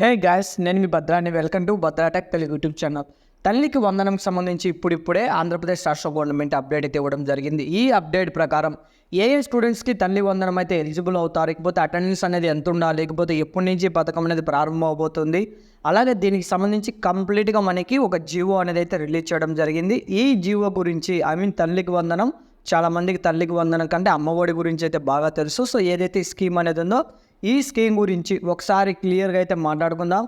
హే guys, నేను మీ భద్రాని. Welcome to Bhadra tech Telugu YouTube channel. తల్లికి వందనంకి సంబంధించి ఇప్పుడిప్పుడే ఆంధ్రప్రదేశ్ రాష్ట్ర గవర్నమెంట్ అప్డేట్ అయితే ఇవ్వడం జరిగింది. ఈ అప్డేట్ ప్రకారం ఏ స్టూడెంట్స్కి తల్లి వందనం అయితే ఎలిజిబుల్ అవుతారు, లేకపోతే అటెండెన్స్ అనేది ఎంత ఉండాలి, లేకపోతే ఎప్పటి నుంచి పథకం అనేది ప్రారంభం అవబోతుంది, అలాగే దీనికి సంబంధించి కంప్లీట్గా మనకి ఒక జీవో అనేది అయితే రిలీజ్ చేయడం జరిగింది. ఈ జీవో గురించి తల్లికి వందనం, చాలామందికి తల్లికి వందనం కంటే అమ్మఒడి గురించి అయితే బాగా తెలుసు. సో ఏదైతే స్కీమ్ అనేది ఉందో ఈ స్కీమ్ గురించి ఒకసారి క్లియర్గా అయితే మాట్లాడుకుందాం.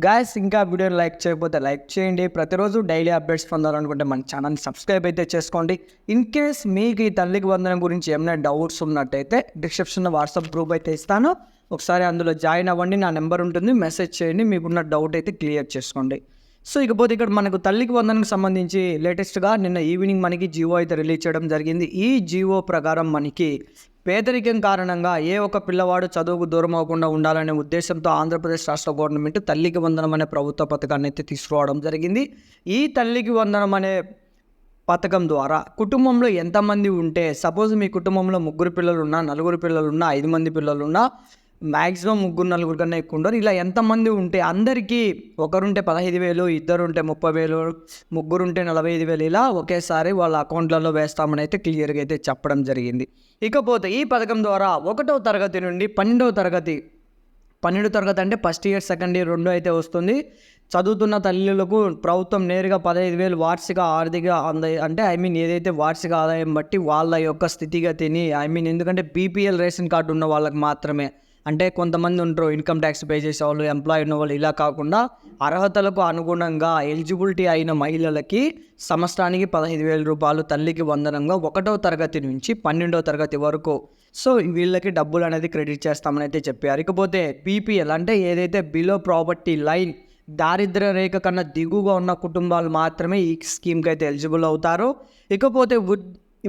గాయస్, ఇంకా వీడియోని లైక్ చేయకపోతే లైక్ చేయండి. ప్రతిరోజు డైలీ అప్డేట్స్ పొందాలనుకుంటే మన ఛానల్ని సబ్స్క్రైబ్ అయితే చేసుకోండి. ఇన్ కేస్ మీకు ఈ తల్లికి వందనం గురించి ఏమైనా డౌట్స్ ఉన్నట్టయితే డిస్క్రిప్షన్లో వాట్సాప్ గ్రూప్ అయితే ఇస్తాను, ఒకసారి అందులో జాయిన్ అవ్వండి. నా నెంబర్ ఉంటుంది, మెసేజ్ చేయండి, మీకున్న డౌట్ అయితే క్లియర్ చేసుకోండి. సో ఇకపోతే ఇక్కడ మనకు తల్లికి వందనకు సంబంధించి లేటెస్ట్గా నిన్న ఈవినింగ్ మనకి జీవో అయితే రిలీజ్ చేయడం జరిగింది. ఈ జీవో ప్రకారం మనకి పేదరికం కారణంగా ఏ ఒక్క పిల్లవాడు చదువుకు దూరం అవ్వకుండా ఉండాలనే ఉద్దేశంతో ఆంధ్రప్రదేశ్ రాష్ట్ర గవర్నమెంట్ తల్లికి వందనం అనే ప్రభుత్వ పథకాన్ని అయితే తీసుకురావడం జరిగింది. ఈ తల్లికి వందనం అనే పథకం ద్వారా కుటుంబంలో ఎంతమంది ఉంటే, సపోజ్ మీ కుటుంబంలో 3 పిల్లలు ఉన్నా, 4 పిల్లలు ఉన్నా, 5 మంది పిల్లలు ఉన్నా, మ్యాక్సిమం 3-4 కన్నా ఎక్కువ ఉండరు. ఇలా ఎంతమంది ఉంటే అందరికీ, ఒకరుంటే 15,000, ఇద్దరుంటే 30,000, ముగ్గురుంటే 45,000, ఇలా ఒకేసారి వాళ్ళ అకౌంట్లలో వేస్తామని అయితే క్లియర్గా అయితే చెప్పడం జరిగింది. ఇకపోతే ఈ పథకం ద్వారా 1వ తరగతి నుండి 12వ తరగతి, 12వ తరగతి అంటే ఫస్ట్ ఇయర్, సెకండ్ ఇయర్ 2 అయితే వస్తుంది. చదువుతున్న తల్లులకు ప్రభుత్వం నేరుగా 15,000 వార్షిక ఆర్థిక అంటే ఏదైతే వార్షిక ఆదాయం బట్టి వాళ్ళ యొక్క స్థితిగతిని, ఎందుకంటే బీపీఎల్ రేషన్ కార్డు ఉన్న వాళ్ళకి మాత్రమే, అంటే కొంతమంది ఉంటారు ఇన్కమ్ ట్యాక్స్ పే చేసేవాళ్ళు, ఎంప్లాయీ ఉన్న వాళ్ళు, ఇలా కాకుండా అర్హతలకు అనుగుణంగా ఎలిజిబిలిటీ అయిన మహిళలకి సంవత్సరానికి 15,000 రూపాయలు తల్లికి వందనంగా 1వ తరగతి నుంచి 12వ తరగతి వరకు సో వీళ్ళకి డబ్బులు అనేది క్రెడిట్ చేస్తామని అయితే చెప్పారు. ఇకపోతే బీపీఎల్ అంటే ఏదైతే బిలో ప్రాపర్టీ లైన్, దారిద్ర్య రేఖ కన్నా దిగువగా ఉన్న కుటుంబాలు మాత్రమే ఈ స్కీమ్కి అయితే ఎలిజిబుల్ అవుతారు. ఇకపోతే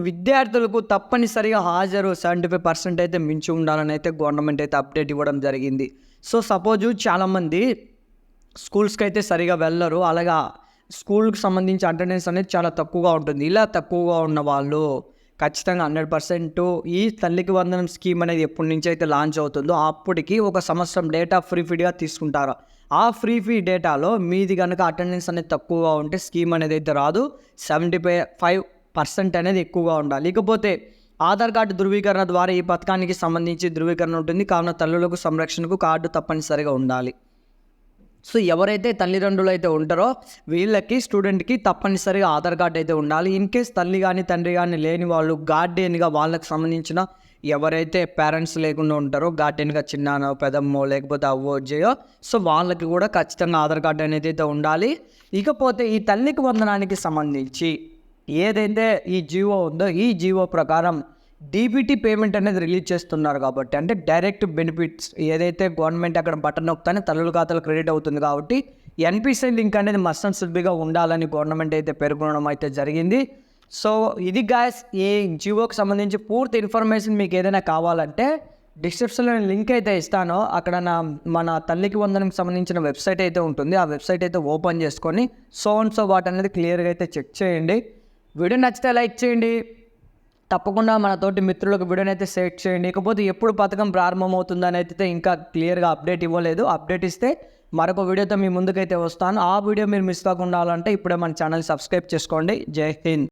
విద్యార్థులకు తప్పనిసరిగా హాజరు 75% అయితే మించి ఉండాలని అయితే గవర్నమెంట్ అయితే అప్డేట్ ఇవ్వడం జరిగింది. సో సపోజు చాలామంది స్కూల్స్కి అయితే సరిగా వెళ్ళరు, అలాగా స్కూల్కి సంబంధించి అటెండెన్స్ అనేది చాలా తక్కువగా ఉంటుంది. ఇలా తక్కువగా ఉన్న వాళ్ళు ఖచ్చితంగా 100% ఈ తల్లికి వందనం స్కీమ్ అనేది ఎప్పటి నుంచి అయితే లాంచ్ అవుతుందో అప్పటికి ఒక సంవత్సరం డేటా ఫ్రీగా తీసుకుంటారు. ఆ ఫ్రీ డేటాలో మీది కనుక అటెండెన్స్ అనేది తక్కువగా ఉంటే స్కీమ్ అనేది అయితే రాదు. 75% అనేది ఎక్కువగా ఉండాలి. ఇకపోతే ఆధార్ కార్డు ధృవీకరణ ద్వారా ఈ పథకానికి సంబంధించి ధృవీకరణ ఉంటుంది. కావున తల్లులకు సంరక్షణకు కార్డు తప్పనిసరిగా ఉండాలి. సో ఎవరైతే తల్లిదండ్రులు అయితే ఉంటారో వీళ్ళకి, స్టూడెంట్కి తప్పనిసరిగా ఆధార్ కార్డు అయితే ఉండాలి. ఇన్ కేస్ తల్లి కానీ తండ్రి కానీ లేని వాళ్ళు గార్డియన్గా, వాళ్ళకి సంబంధించిన ఎవరైతే పేరెంట్స్ లేకుండా ఉంటారో గార్డియన్గా చిన్నానో, పెదమ్మో, లేకపోతే అవ్వో, జయో, సో వాళ్ళకి కూడా ఖచ్చితంగా ఆధార్ కార్డు అనేది అయితే ఉండాలి. ఇకపోతే ఈ తల్లికి వందనానికి సంబంధించి ఏదైతే ఈ జీవో ఉందో ఈ జీవో ప్రకారం డీబీటీ పేమెంట్ అనేది రిలీజ్ చేస్తున్నారు కాబట్టి, అంటే డైరెక్ట్ బెనిఫిట్స్ ఏదైతే గవర్నమెంట్ అక్కడ బటన్ నొక్కుతానే తల్లుల ఖాతాలో క్రెడిట్ అవుతుంది కాబట్టి ఎన్పిసిఐ లింక్ అనేది మస్ట్ అండ్ షుడ్గా ఉండాలని గవర్నమెంట్ అయితే పేర్కొనడం అయితే జరిగింది. సో ఇది గాయస్, ఈ జీవోకి సంబంధించి పూర్తి ఇన్ఫర్మేషన్ మీకు ఏదైనా కావాలంటే డిస్క్రిప్షన్లో నేను లింక్ అయితే ఇస్తాను. అక్కడ మన తల్లికి వందనకి సంబంధించిన వెబ్సైట్ అయితే ఉంటుంది. ఆ వెబ్సైట్ అయితే ఓపెన్ చేసుకొని సో వాట్ అనేది క్లియర్గా అయితే చెక్ చేయండి. వీడియో నచ్చితే లైక్ చేయండి, తప్పకుండా మన తోటి మిత్రులకు వీడియోని అయితే షేర్ చేయండి. ఇకపోతే ఎప్పుడు పథకం ప్రారంభమవుతుందని అయితే ఇంకా క్లియర్గా అప్డేట్ ఇవ్వలేదు. అప్డేట్ ఇస్తే మరొక వీడియోతో మీ ముందుకైతే వస్తాను. ఆ వీడియో మీరు మిస్ కాకుండా ఉండాలంటే ఇప్పుడే మన ఛానల్ సబ్స్క్రైబ్ చేసుకోండి. జై హింద్.